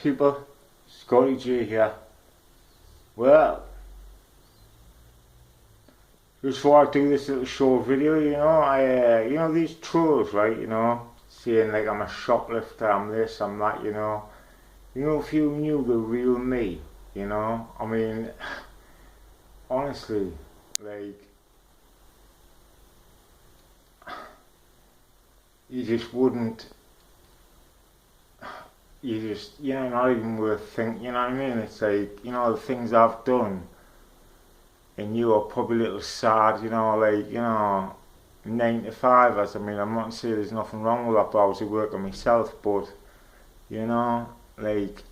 People, Scotty G here. Well, just before I do this little short video, these trolls, right, saying like I'm a shoplifter, I'm this, I'm that, if you knew the real me, I mean, honestly, like, you just wouldn't, not even worth thinking, you know what I mean? It's like, the things I've done, and you are probably a little sad, 9 to 5, as I mean, I'm not saying there's nothing wrong with that, but I was at work on myself, but, like,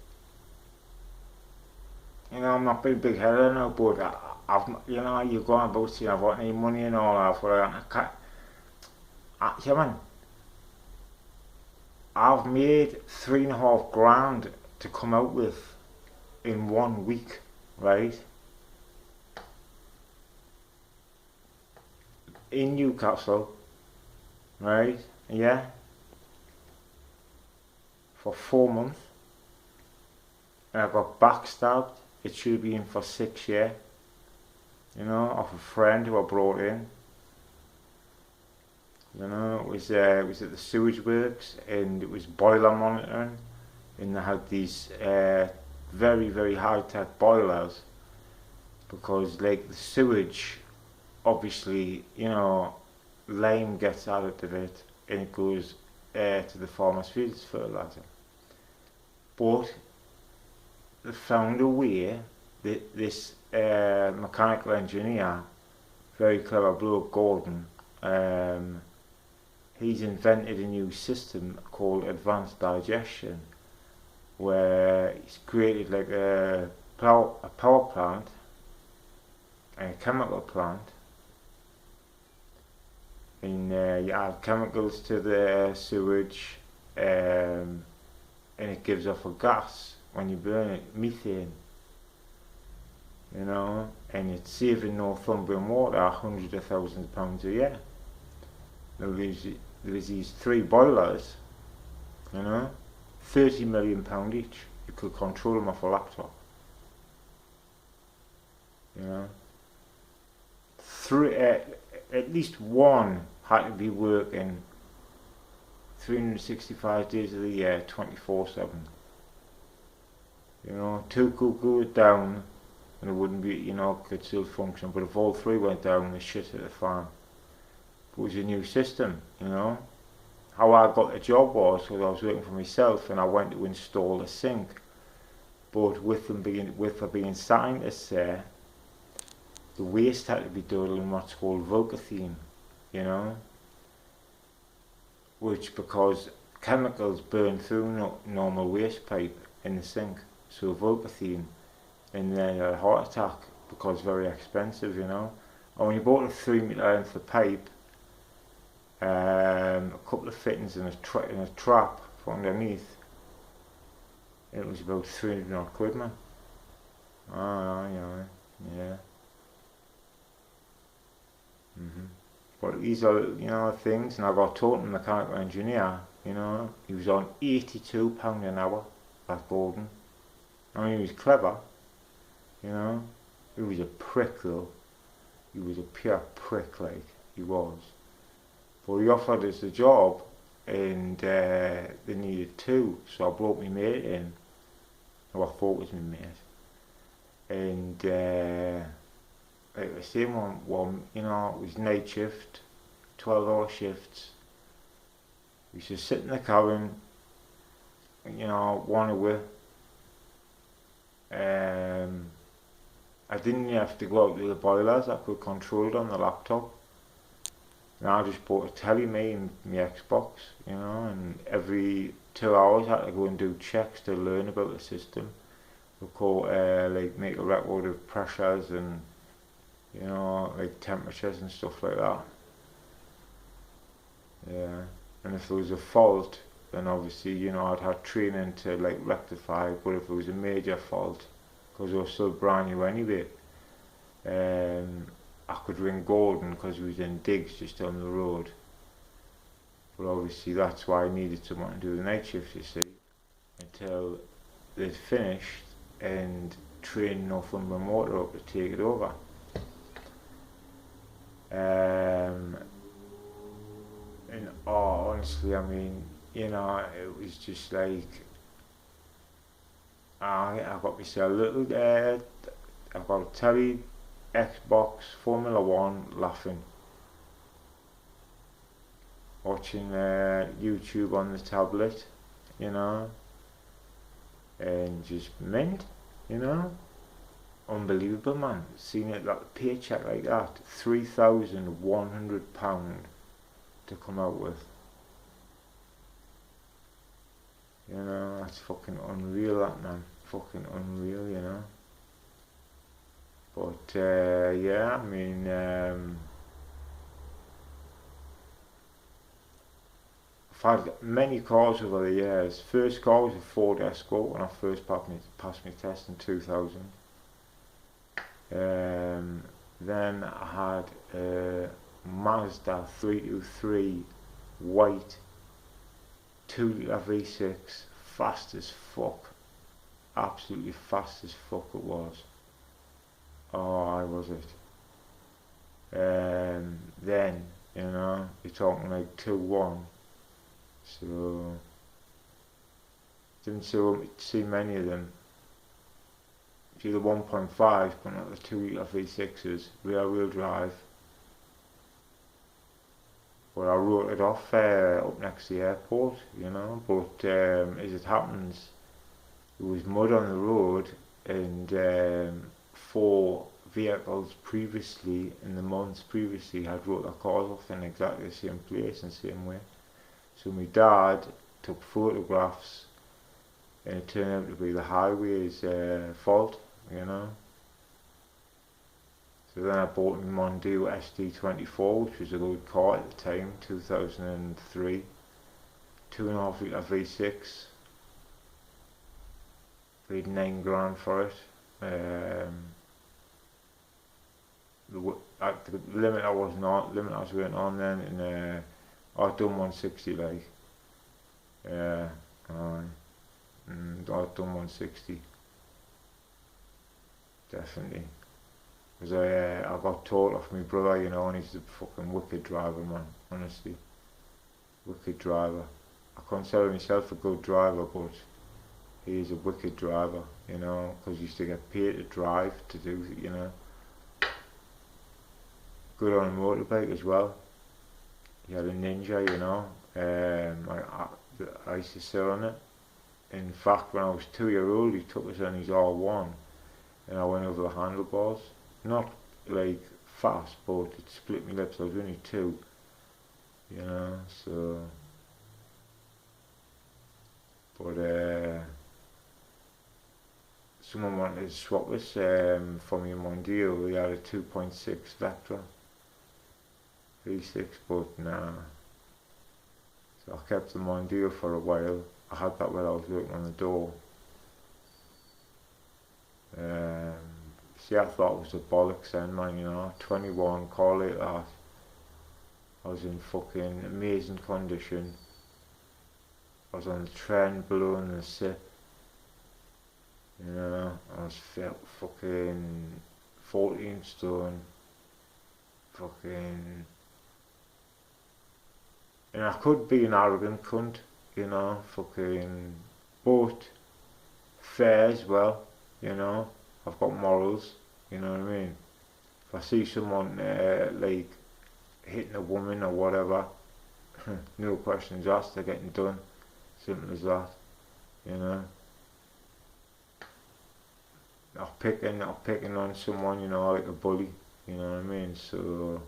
I'm not being big headed now, but I've, you're going about saying I've got any money and all that, but I can't, yeah man, I've made 3.5 grand to come out with in 1 week, right? In Newcastle, right? Yeah, for 4 months, and I got backstabbed. It should have been for 6 years, off a friend who I brought in. It was at the sewage works, and it was boiler monitoring, and they had these very, very high-tech boilers, because like the sewage, obviously, lime gets added to it, and it goes to the farmer's fields fertilizer. But they found a way that this mechanical engineer, very clever bloke, Gordon, he's invented a new system called advanced digestion, where he's created like a power plant and a chemical plant, and you add chemicals to the sewage, and it gives off a gas when you burn it, methane, and it's saving Northumbrian water hundreds of thousands of pounds a year. Now there's these 3 boilers, 30 million pound each. You could control them off a laptop. At least one had to be working 365 days of the year, 24/7. 2 could go down and it wouldn't be, could still function. But if all 3 went down, the shit at the fan. It was a new system, How I got the job was because I was working for myself, and I went to install a sink. But with there being scientists there, the waste had to be done in what's called vocathene, which, because chemicals burn through normal waste pipe in the sink, so vocathene, and then a heart attack because it's very expensive, And when you bought a 3 metre length of pipe, a couple of fittings and a trap for underneath, it was about 300 odd quid, man. Oh, yeah. But these are, things, and I got taught a mechanical engineer, he was on £82 an hour, that Gordon. I mean, he was clever, he was a prick though, he was a pure prick, like, he was. But he offered us the job, and they needed 2, so I brought my mate in, who I thought was my mate, and like the same one, it was night shift, 12-hour shifts. We used to sit in the cabin, one away. I didn't have to go out to the boilers, I could control it on the laptop. And I just bought a telly, me and my Xbox, and every 2 hours I had to go and do checks to learn about the system. Like make a record of pressures and, like temperatures and stuff like that. Yeah, and if there was a fault, then obviously, I'd have training to like rectify it, but if it was a major fault, because it was so brand new anyway, I could ring Gordon because he was in digs just down the road. But obviously that's why I needed someone to do the night shift, you see, until they'd finished and trained Northumberland Motor up to take it over. And honestly, I mean, you know, it was just like I got myself a little. I got a telly, Xbox, Formula One, laughing, watching YouTube on the tablet, you know, and just mint, you know. Unbelievable, man. Seeing it, like a paycheck like that, £3,100 to come out with. You know, that's fucking unreal, that, man. Fucking unreal, you know. But yeah, I mean, I've had many cars over the years. First car was a Ford Escort when I first passed my test in 2000. Then I had a Mazda 323 white 2 litre V6, fast as fuck, absolutely fast as fuck it was. Oh, I was it. Then, you know, you're talking like 2.1, so didn't see many of them. See the 1.5, but not the 2 litre V6s, rear wheel drive. But I wrote it off up next to the airport, you know. But as it happens, there was mud on the road, and 4 vehicles previously, in the months previously, had wrote their cars off in exactly the same place and same way. So my dad took photographs, and it turned out to be the highway's fault, you know. So then I bought my Mondeo SD24, which was a good car at the time, 2003, 2.5 litre V6, paid £9 for it. The limit I was waiting on then, and I'd done 160 like, I'd done 160, definitely. Because I got taught off my brother, you know, and he's a fucking wicked driver, man, honestly. Wicked driver. I consider myself a good driver, but he is a wicked driver, you know, because he used to get paid to drive, to do, you know. Good on a motorbike as well. He had a Ninja, you know. I used to sit on it. In fact, when I was 2-year-old, he took us on his R1, and I went over the handlebars. Not like fast, but it split my lips. I was only 2, you know. So, but someone wanted to swap us for me in Mondeo. We had a 2.6 Vectra V6, but nah. So I kept the Mondeo for a while. I had that while I was working on the door. See, I thought it was a bollocks then, man, you know. 21, car like that. I was in fucking amazing condition. I was on the trend, blowing the sip. You know, I was fucking 14 stone. Fucking... And I could be an arrogant cunt, you know, fucking... But fair as well, you know. I've got morals, you know what I mean? If I see someone like hitting a woman or whatever, no questions asked, they're getting done. Simple as that, you know. Or picking on someone, you know, like a bully, you know what I mean? So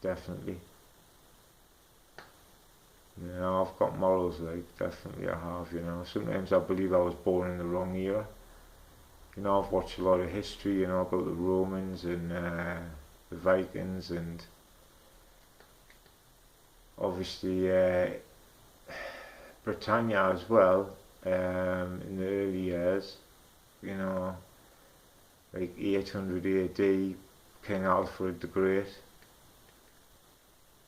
definitely. You know, I've got morals, like, definitely I have, you know. Sometimes I believe I was born in the wrong era. You know, I've watched a lot of history, you know, about the Romans and the Vikings, and obviously Britannia as well, in the early years, you know, like 800 AD, King Alfred the Great,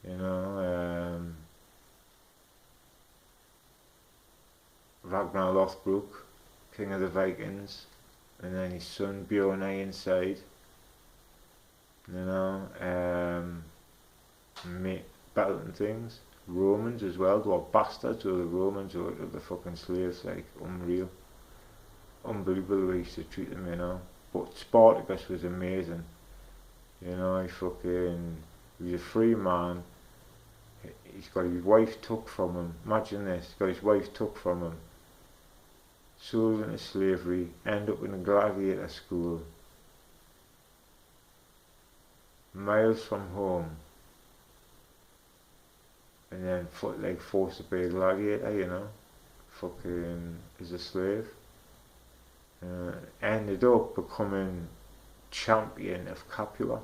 you know, Ragnar Lothbrok, king of the Vikings, and then his son Bjorn inside. You know, battling things. Romans as well, they were bastards of the Romans or the fucking slaves, like unreal. Unbelievable the way he used to treat them, you know. But Spartacus was amazing. You know, he was a free man. He's got his wife took from him. Imagine this, he's got his wife took from him. Sold into slavery, end up in a gladiator school. Miles from home. And then forced to be a gladiator, you know. Fucking as a slave. Ended up becoming champion of Capua,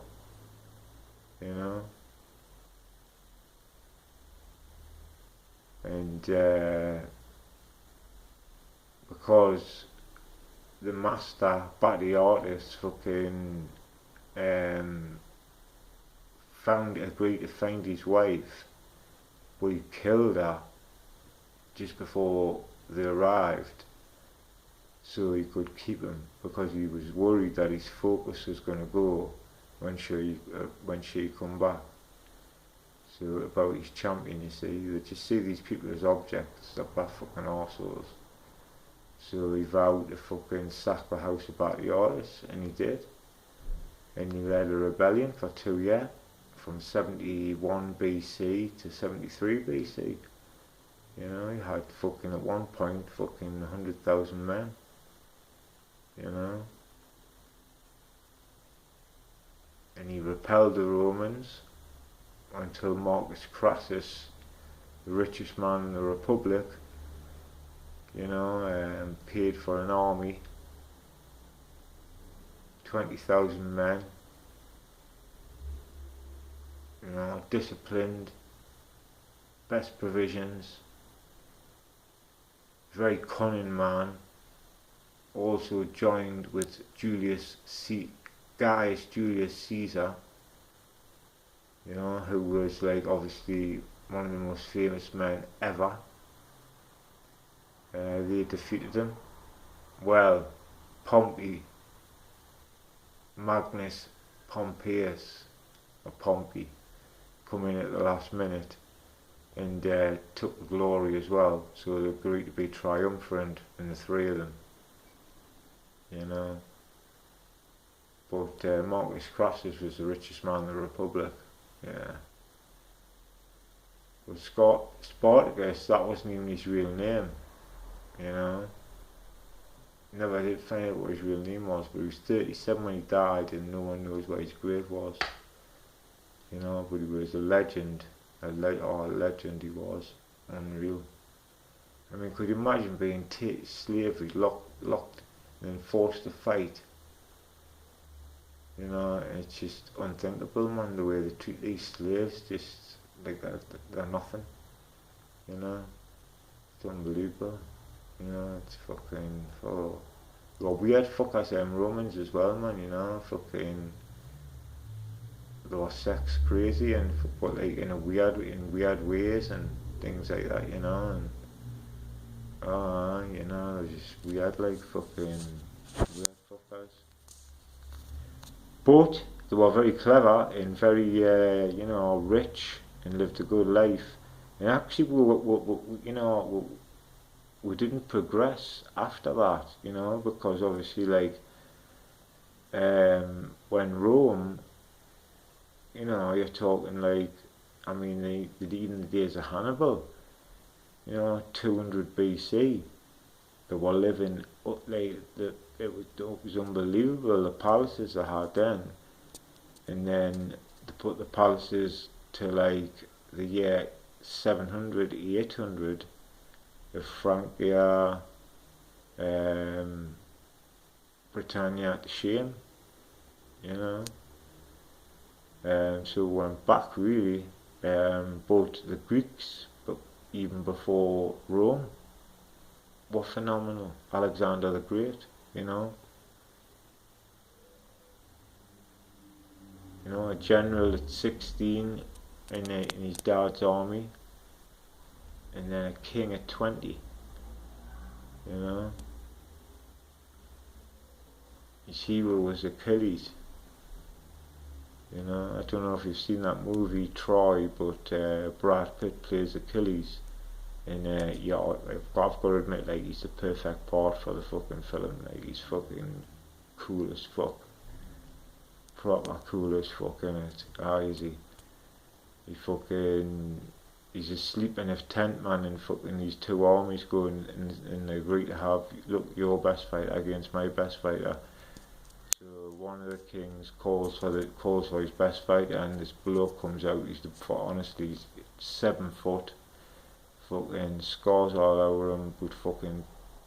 you know, and because the master, the artist, fucking agreed to find his wife, but he killed her just before they arrived, so he could keep him, because he was worried that his focus was going to go when she come back. So about his champion, you see, they just see these people as objects, they're fucking arseholes. So he vowed to fucking sack the house of the artist, and he did. And he led a rebellion for 2 years, from 71 BC to 73 BC. You know, he had fucking, at one point, fucking 100,000 men. You know, and he repelled the Romans until Marcus Crassus, the richest man in the Republic, you know, paid for an army, 20,000 men, you know, disciplined, best provisions, very cunning man. Also joined with Gaius Julius Caesar, you know, who was like obviously one of the most famous men ever. They defeated him. Well, Magnus Pompeius, or Pompey, come in at the last minute and took the glory as well, so they agreed to be triumphant in the three of them. You know, but Marcus Crassus was the richest man in the Republic. Yeah. But Spartacus, that wasn't even his real name. You know, never did find out what his real name was. But he was 37 when he died, and no one knows where his grave was. You know, but he was a legend. A legend he was. Unreal. I mean, could you imagine being slavery, locked and forced to fight? You know, it's just unthinkable, man, the way they treat these slaves, just like they're nothing. You know, it's unbelievable. You know, it's fucking well, weird fuckers, them Romans as well, man. You know, fucking they were sex crazy, and but like in weird ways and things like that. You know, and you know, they're just weird, like fucking weird fuckers. But they were very clever and very, you know, rich and lived a good life. And actually, we didn't progress after that, you know, because obviously, like, when Rome, you know, you're talking like, I mean, even the days of Hannibal, you know, 200 BC, they were living, like, it was unbelievable, the palaces they had then. And then they put the palaces to like the year 700, 800 of Francia, Britannia to shame, you know. So we went back really, both the Greeks, but even before Rome, were phenomenal. Alexander the Great, you know. You know, a general at 16 in his dad's army, and then a king at 20. you know. His hero was Achilles, you know. I don't know if you've seen that movie Troy, but Brad Pitt plays Achilles. And yeah, I've got to admit, like, he's the perfect part for the fucking film. Like, he's fucking cool as fuck. Proper cool as fuck, innit? Ah, is he? He fucking... He's asleep in a tent, man, and fucking these two armies go and they agree to have, look, your best fighter against my best fighter. So one of the kings calls for his best fighter, and this bloke comes out. Honestly, he's 7 foot. Fucking scars all over him, but fucking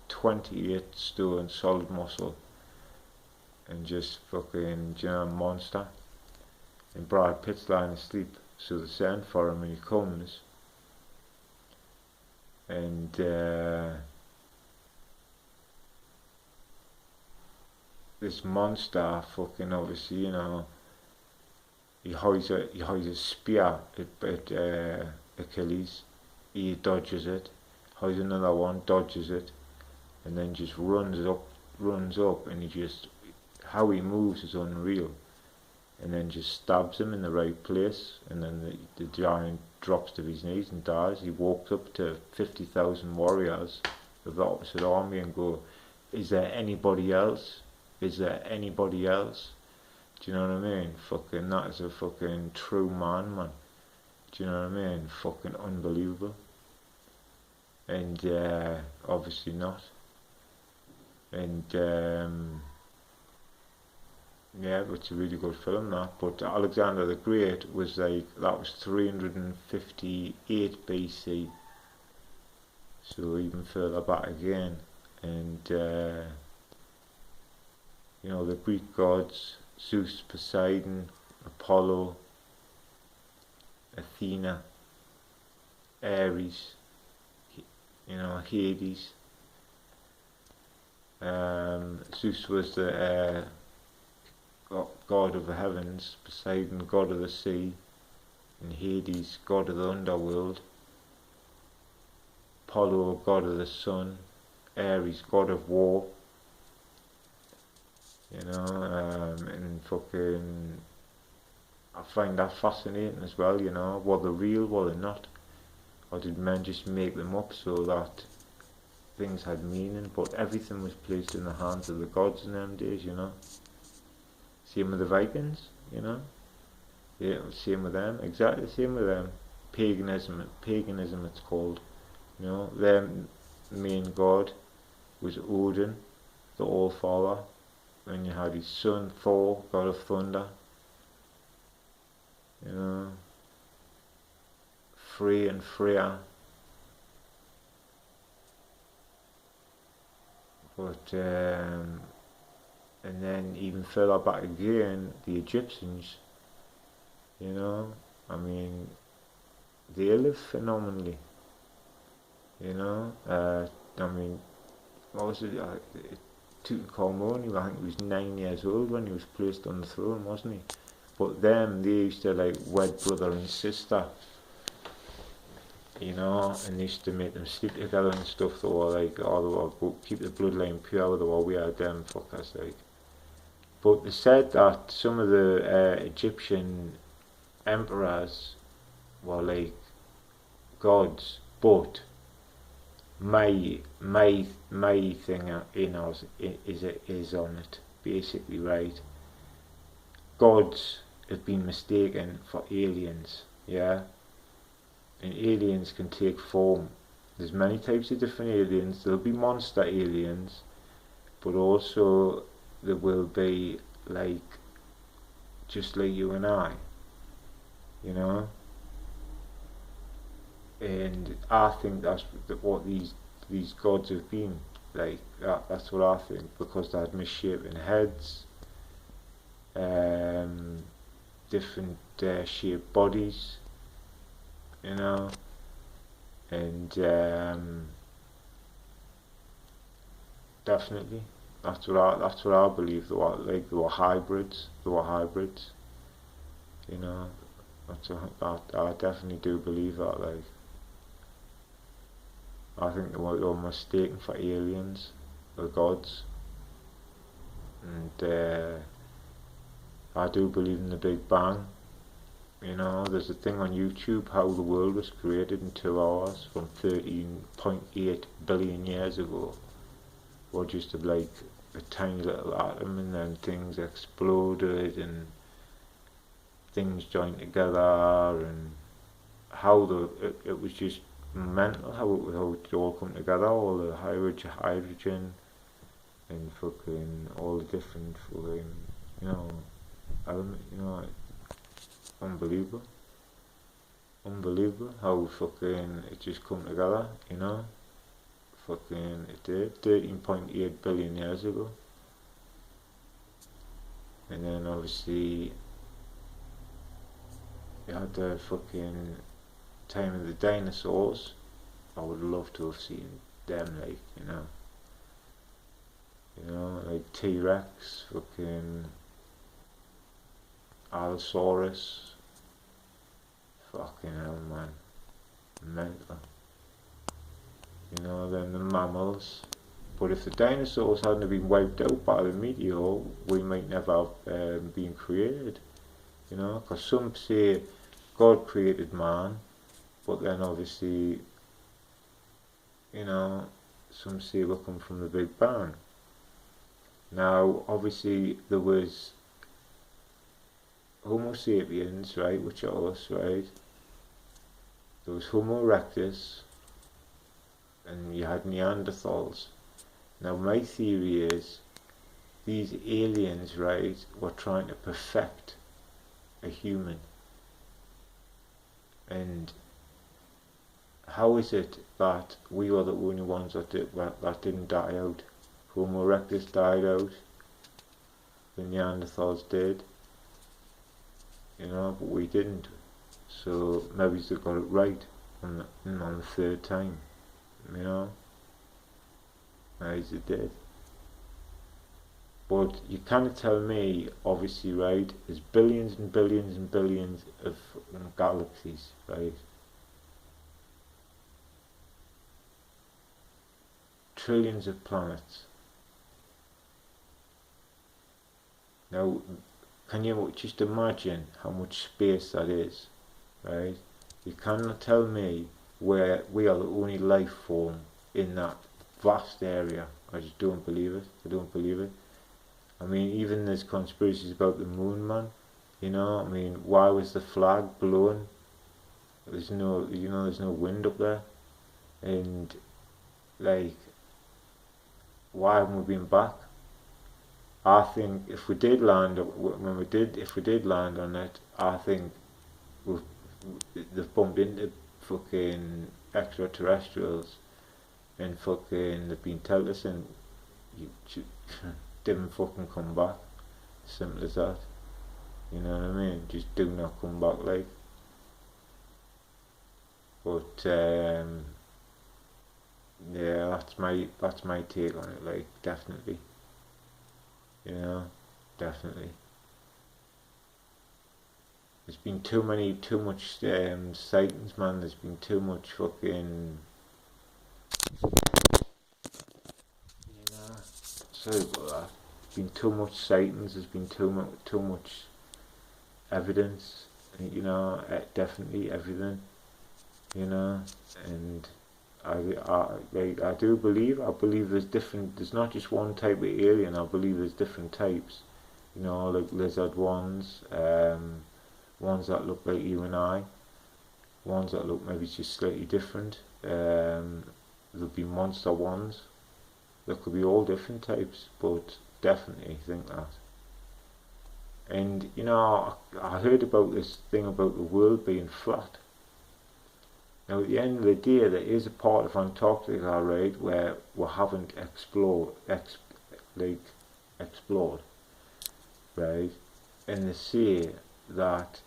28 stone solid muscle, and just fucking, you know, a monster. And Brad Pitt's lying asleep, so they send for him, and he comes, and this monster, fucking, obviously, you know, he hides a spear at Achilles. He dodges it, hides another one, dodges it, and then just runs up, and how he moves is unreal. And then just stabs him in the right place, and then the giant drops to his knees and dies. He walks up to 50,000 warriors of the opposite army and go, is there anybody else? Is there anybody else? Do you know what I mean? Fucking, that is a fucking true man. Do you know what I mean? Fucking unbelievable. And obviously not. And yeah, but it's a really good film, that. But Alexander the Great was like, that was 358 BC, so even further back again. And you know, the Greek gods, Zeus, Poseidon, Apollo, Athena, Ares, you know, Hades. Zeus was the god of the heavens, Poseidon, god of the sea, and Hades, god of the underworld. Apollo, god of the sun, Ares, god of war. You know, and fucking, I find that fascinating as well, you know. Were they real, were they not? Or did men just make them up so that things had meaning? But everything was placed in the hands of the gods in them days, you know. Same with the Vikings, you know. Yeah, same with them, exactly the same with them. Paganism it's called. You know, their main god was Odin, the All-Father. Then you had his son Thor, god of thunder. You know, Frey and Freya. But and then even further back again, the Egyptians. You know, I mean, they live phenomenally. You know, I mean, what was it? Tutankhamun, I think he was 9 years old when he was placed on the throne, wasn't he? But them, they used to like wed brother and sister, you know, and they used to make them sleep together and stuff. They were like, oh, they were keep the bloodline pure. They were weird, them fuckers, like. But they said that some of the Egyptian emperors were like gods, but my thing is on it basically, right? Gods have been mistaken for aliens, yeah, and aliens can take form. There's many types of different aliens. There'll be monster aliens, but also there will be like just like you and I, you know. And I think that's what these gods have been like. That's what I think, because they had misshapen heads, different shaped bodies, you know, and definitely that's what I believe. They were hybrids. You know, I definitely do believe that, like. I think they were mistaken for aliens or gods, and I do believe in the Big Bang. You know, there's a thing on YouTube how the world was created in 2 hours from 13.8 billion years ago, or just like a tiny little atom, and then things exploded and things joined together, and how it was just mental how it all come together, all the hydrogen and fucking all the different fucking, you know, element, you know, unbelievable. Unbelievable how fucking it just come together, you know. Fucking it did 13.8 billion years ago. And then obviously you had the fucking time of the dinosaurs. I would love to have seen them, like, like T-Rex, fucking Allosaurus. Fucking hell, man. Mental. You know, then the mammals. But if the dinosaurs hadn't been wiped out by the meteor, we might never have been created. You know, because some say God created man, but then obviously, you know, some say we come from the Big Bang. Now, obviously, there was Homo sapiens, right, which are us, right? There was Homo erectus, and you had Neanderthals. Now, my theory is these aliens, right, were trying to perfect a human. And how is it that we were the only ones that didn't die out? Homo erectus died out, the Neanderthals did, you know, but we didn't. So maybe they got it right on the third time, you know. Maybe they did. But you can't tell me, obviously, right, there's billions and billions and billions of galaxies, right? Trillions of planets. Now, can you just imagine how much space that is, right? You cannot tell me where we are the only life form in that vast area. I just don't believe it. I don't believe it. I mean, even there's conspiracies about the moon, man. You know, I mean, why was the flag blown? There's no, there's no wind up there. And, like, why haven't we been back? I think if we did land, if we did land on it, I think they've bumped into fucking extraterrestrials, and fucking they've been telling us, and you didn't fucking come back. Simple as that. You know what I mean? Just do not come back, like. But yeah, that's my take on it, like, definitely. You know, definitely. There's been too much sightings, man. There's been too much fucking, sorry about that. There's been too much sightings. There's been too much evidence. You know, definitely everything. You know, and I do believe. I believe there's different. There's not just one type of alien. I believe there's different types. You know, like lizard ones, ones that look like you and I, ones that look maybe just slightly different. There'll be monster ones. There could be all different types, but definitely think that. And you know, I heard about this thing about the world being flat. Now, at the end of the day, there is a part of Antarctica, right, where we haven't explored, right? And they say that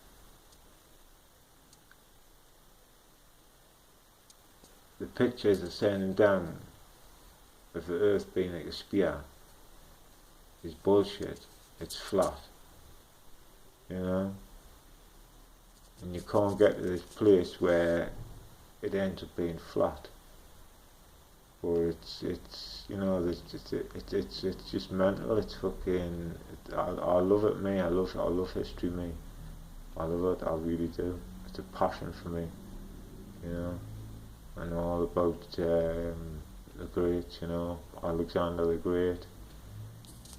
the pictures they're sending down of the Earth being like a spear is bullshit. It's flat, you know? And you can't get to this place where it ends up being flat. But it's you know, it's just mental. It's fucking. I love it, me. I love history, me. I love it. I really do. It's a passion for me. You know, I know all about the greats. You know, Alexander the Great.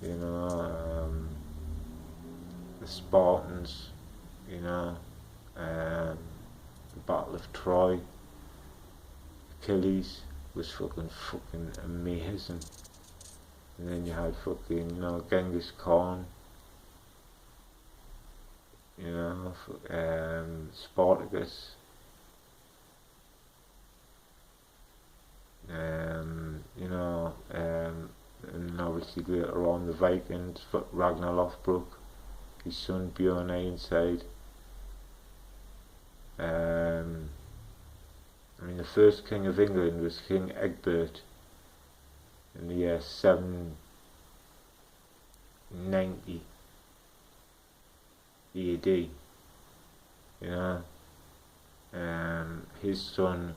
You know, the Spartans. You know, the Battle of Troy. Achilles was fucking amazing. And then you had fucking, you know, Genghis Khan, you know, Spartacus, you know, and obviously later on the Vikings, Ragnar Lothbrok, his son Bjorn Ironside. I mean, the first king of England was King Egbert in the year 790 AD. You know, his son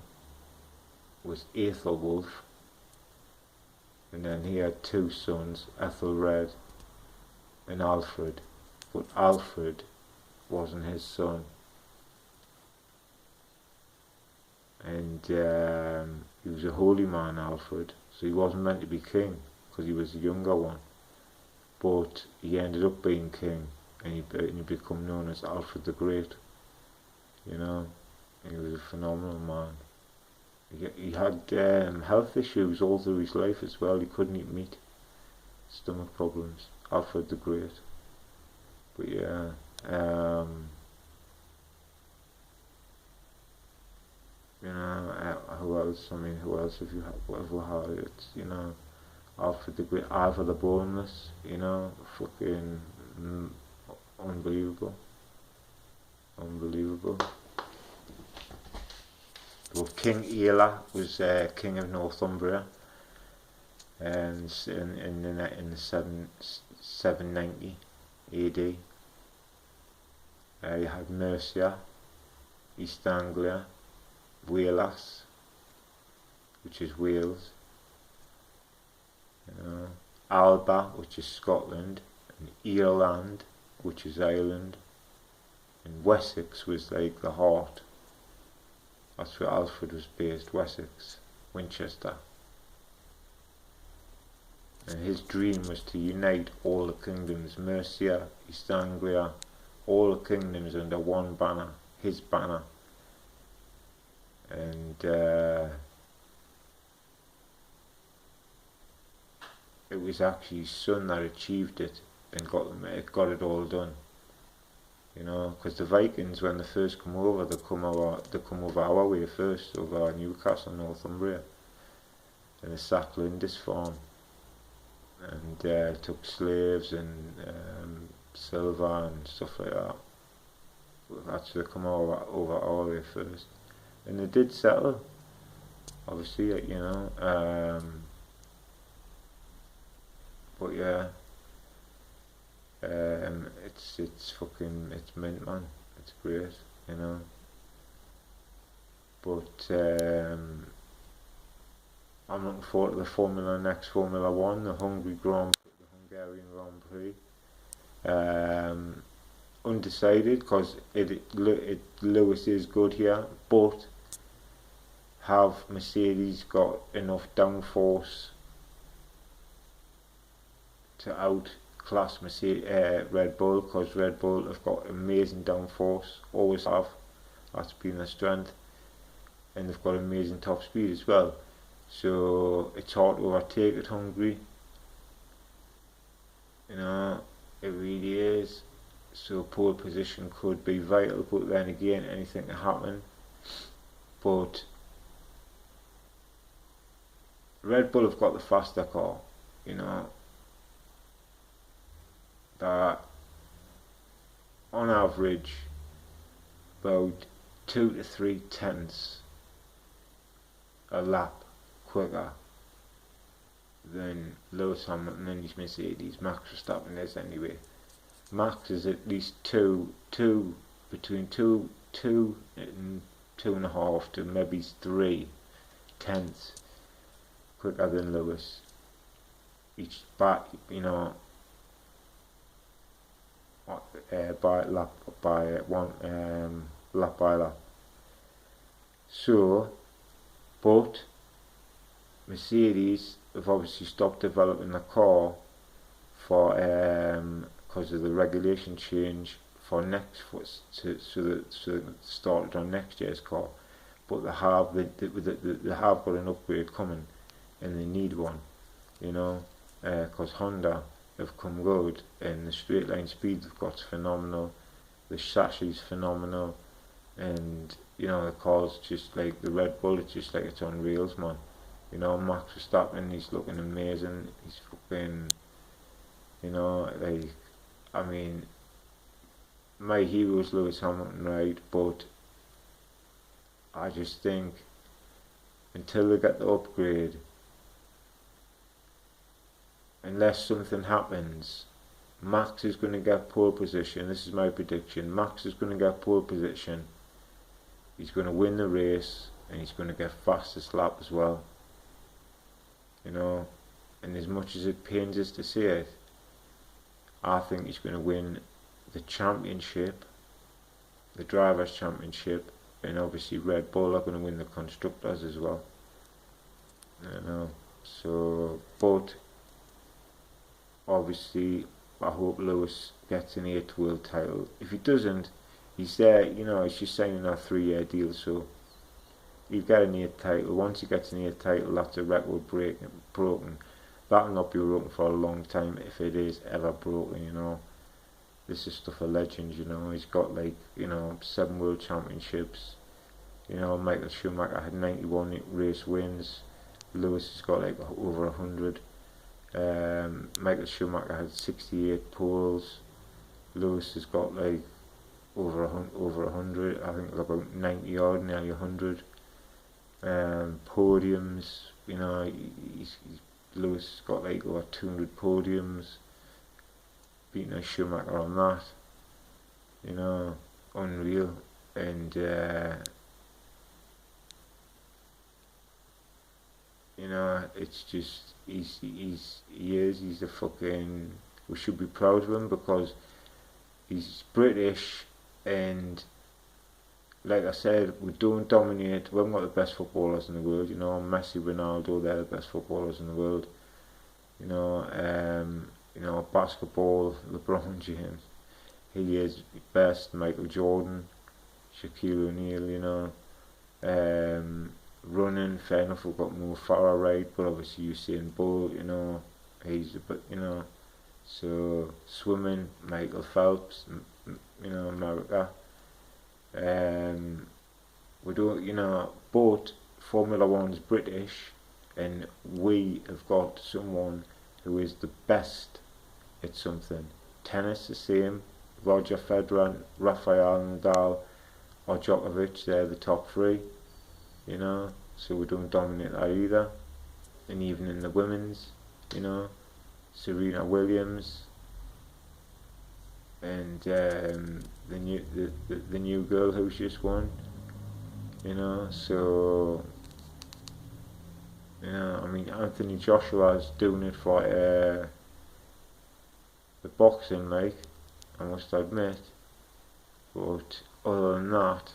was Aethelwulf, and then he had two sons, Ethelred and Alfred, but Alfred wasn't his son. And he was a holy man, Alfred, so he wasn't meant to be king because he was the younger one, but he ended up being king, and he became known as Alfred the Great. You know, he was a phenomenal man. He had health issues all through his life as well. He couldn't eat meat, stomach problems. Alfred the Great. But yeah, you know, who else? I mean, who else have you had? It's, you know, Alfred the Great, Ivor the Boneless. You know, fucking unbelievable, unbelievable. Well, King Aella was king of Northumbria, and in the 790 AD. You had Mercia, East Anglia, Wales, which is Wales, you know, Alba, which is Scotland, and Ireland, which is Ireland, and Wessex was like the heart. That's where Alfred was based, Wessex, Winchester. And his dream was to unite all the kingdoms, Mercia, East Anglia, all the kingdoms under one banner, his banner. And it was actually his son that achieved it and got it all done. You know, because the Vikings, when they first come over, they come over our way first, over Newcastle, Northumbria, and they sacked Lindisfarne, and took slaves and silver and stuff like that. Actually, they come over our way first, and they did settle, obviously, you know. But yeah. It's mint, man. It's great, you know. But I'm looking forward to the next Formula One, the Hungarian Grand Prix. Undecided because Lewis is good here, but have Mercedes got enough downforce to outclass Red Bull, because Red Bull have got amazing downforce, always have, that's been their strength, and they've got amazing top speed as well, so it's hard to overtake at Hungary, you know, it really is. So pole position could be vital, but then again anything can happen. But Red Bull have got the faster car, you know, that on average about 2 to 3 tenths a lap quicker than Lewis Hamilton and his Mercedes. Max Verstappen is anyway. Max is at least between two and 2.5 to maybe 3 tenths quicker than Lewis. Each back, you know, by lap by lap by lap. So, but Mercedes have obviously stopped developing the car for because of the regulation change for next so that started on next year's car. But they have got an upgrade coming, and they need one, you know, because Honda have come good, and the straight line speed they've got's phenomenal, the chassis is phenomenal, and you know the car's just like the Red Bull. It's just like it's on rails, man. You know, Max Verstappen, he's looking amazing. He's fucking, you know, like, I mean, my hero is Lewis Hamilton, right? But I just think until they get the upgrade, unless something happens, Max is going to get pole position. This is my prediction. Max is going to get pole position. He's going to win the race, and he's going to get fastest lap as well. You know, and as much as it pains us to say it, I think he's going to win the championship, the Drivers' Championship, and obviously Red Bull are going to win the Constructors as well. You know, so, but obviously I hope Lewis gets an 8th world title. If he doesn't, he's there, you know, he's just signing a 3-year deal, so he'll get an 8th title. Once he gets an 8th title, that's a record broken. That'll not be broken for a long time, if it is ever broken, you know. This is stuff of legends, you know. He's got, like, you know, 7 world championships. You know, Michael Schumacher had 91 race wins. Lewis has got like over 100. Michael Schumacher had 68 poles. Lewis has got like over 100. I think about 90 odd, nearly 100. Podiums, you know, Lewis has got like over 200 podiums, beating a Schumacher on that, you know, unreal. And you know, it's just he's a fucking, we should be proud of him because he's British, and like I said, we don't dominate. We haven't got the best footballers in the world, you know. Messi, Ronaldo, they're the best footballers in the world. You know, basketball, LeBron James, he is best. Michael Jordan, Shaquille O'Neal, you know. Running, fair enough, we've got Mo Farah, right, but obviously Usain Bolt, you know, he's a bit, you know. So swimming, Michael Phelps, you know, America. We don't, you know, but Formula One's British, and we have got someone who is the best at something. Tennis, the same. Roger Federer, Rafael Nadal, or Djokovic, they're the top 3, you know. So we don't dominate that either. And even in the women's, you know, Serena Williams, and the new girl who's just won, you know. So, you know, I mean, Anthony Joshua's doing it for the boxing, like, I must admit. But other than that,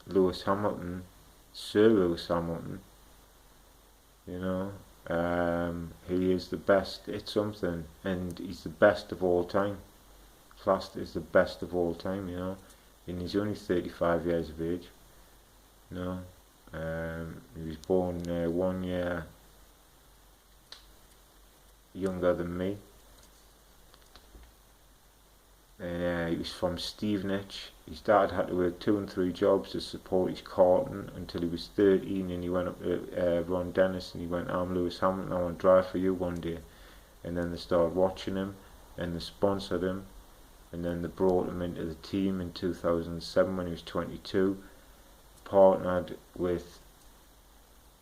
Lewis Hamilton, Sir Lewis Hamilton, you know, he is the best at something, and he's the best of all time. Classed as the best of all time, you know, and he's only 35 years of age, you know. He was born 1 year younger than me, and he was from Stevenage. His dad had to work 2 and 3 jobs to support his carting until he was 13, and he went up to Ron Dennis and he went, "I'm Lewis Hamilton, I want to drive for you one day." And then they started watching him, and they sponsored him, and then they brought him into the team in 2007 when he was 22, partnered with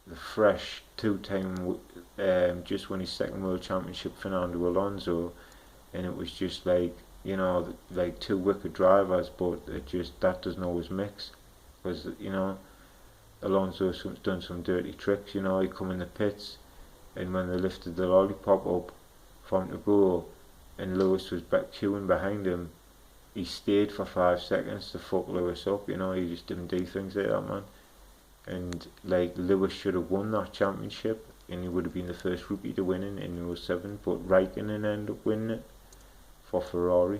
the fresh 2-time, just won his 2nd world championship, Fernando Alonso, and it was just like, you know, like 2 wicked drivers, but it just, that doesn't always mix, because, you know, Alonso's done some dirty tricks, you know. He come in the pits, and when they lifted the lollipop up for him to go, and Lewis was back queuing behind him, he stayed for 5 seconds to fuck Lewis up. You know, he just didn't do things like that, man. And like, Lewis should have won that championship, and he would have been the first rookie to win it in '07, but Raikkonen ended up winning it for Ferrari.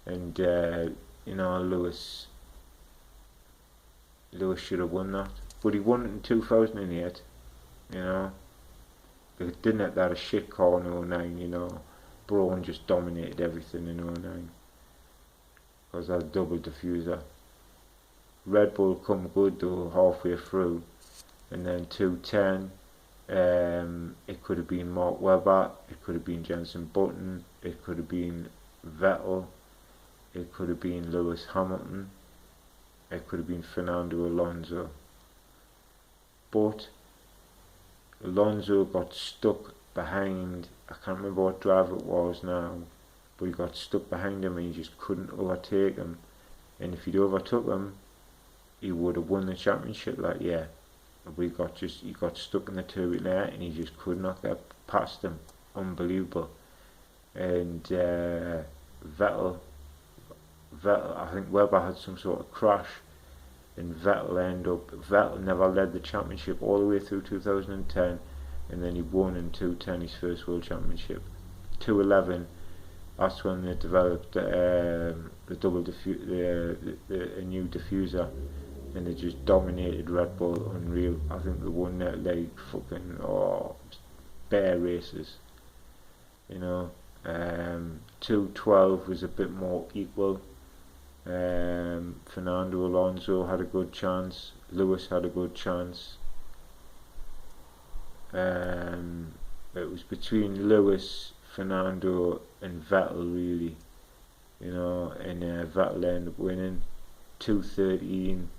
And you know, Lewis should have won that, but he won it in 2008. You know, they didn't have that a shit car in '09. You know, Braun just dominated everything in '09 because that double diffuser. Red Bull come good though halfway through, and then 210. It could have been Mark Webber, it could have been Jenson Button, it could have been Vettel, it could have been Lewis Hamilton, it could have been Fernando Alonso. But Alonso got stuck behind, I can't remember what driver it was now, but he got stuck behind him and he just couldn't overtake him. And if he'd overtook him, he would have won the championship that year. He got stuck in the turbine there and he just could not get past him. Unbelievable. And Vettel, I think Webber had some sort of crash, and Vettel never led the championship all the way through 2010, and then he won in 2010 his first world championship. 2011, that's when they developed the new diffuser, and they just dominated Red Bull. Unreal. I think they won that like fucking bare races. You know, 212 was a bit more equal. Fernando Alonso had a good chance. Lewis had a good chance. It was between Lewis, Fernando, and Vettel really. You know, and Vettel ended up winning. 213.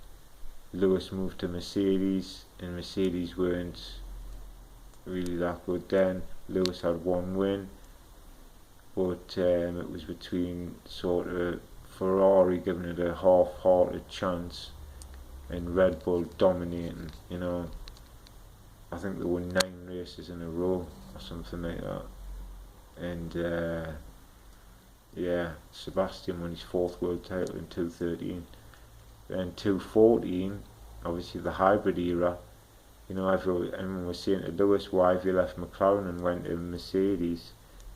Lewis moved to Mercedes, and Mercedes weren't really that good then. Lewis had one win, but it was between sort of Ferrari giving it a half-hearted chance and Red Bull dominating. You know, I think they won 9 races in a row or something like that. And yeah, Sebastian won his 4th world title in 213. Then 214, obviously the hybrid era. You know, everyone was saying to Lewis, why have you left McLaren and went to Mercedes?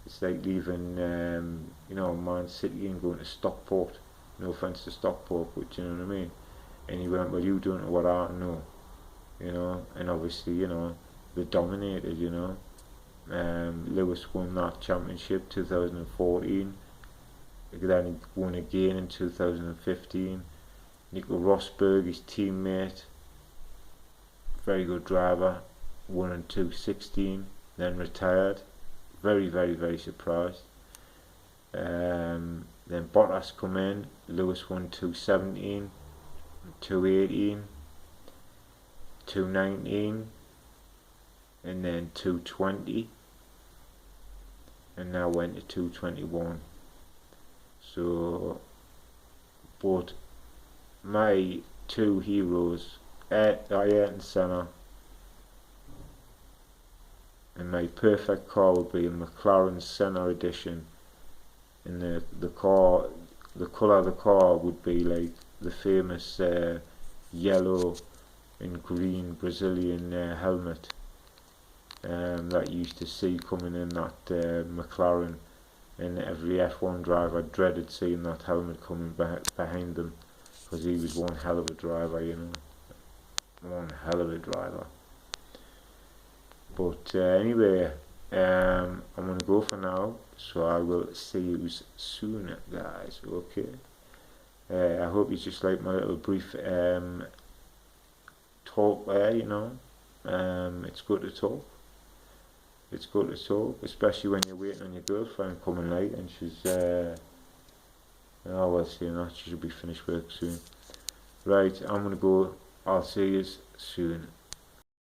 It's like leaving, you know, Man City and going to Stockport. No offence to Stockport, but you know what I mean? And he went, well, you don't know what I know. You know, and obviously, you know, they dominated, you know. Lewis won that championship 2014. Then he won again in 2015. Nico Rosberg, his teammate, very good driver, won in 216, then retired. Very, very, very surprised. Then Bottas come in. Lewis won 217, 218, 219, and then 220, and now went to 221. So, but my 2 heroes, Ayrton Senna, and my perfect car would be a McLaren Senna edition, and the colour of the car would be like the famous yellow and green Brazilian helmet that you used to see coming in that McLaren, and every F1 driver dreaded seeing that helmet coming behind them, because he was one hell of a driver, you know, one hell of a driver. But anyway, I'm gonna go for now, so I will see you soon, guys. Okay. I hope you just like my little brief talk there. You know, it's good to talk. It's good to talk, especially when you're waiting on your girlfriend coming late and she's oh well, see that she should be finished work soon. Right, I'm gonna go. I'll see you soon.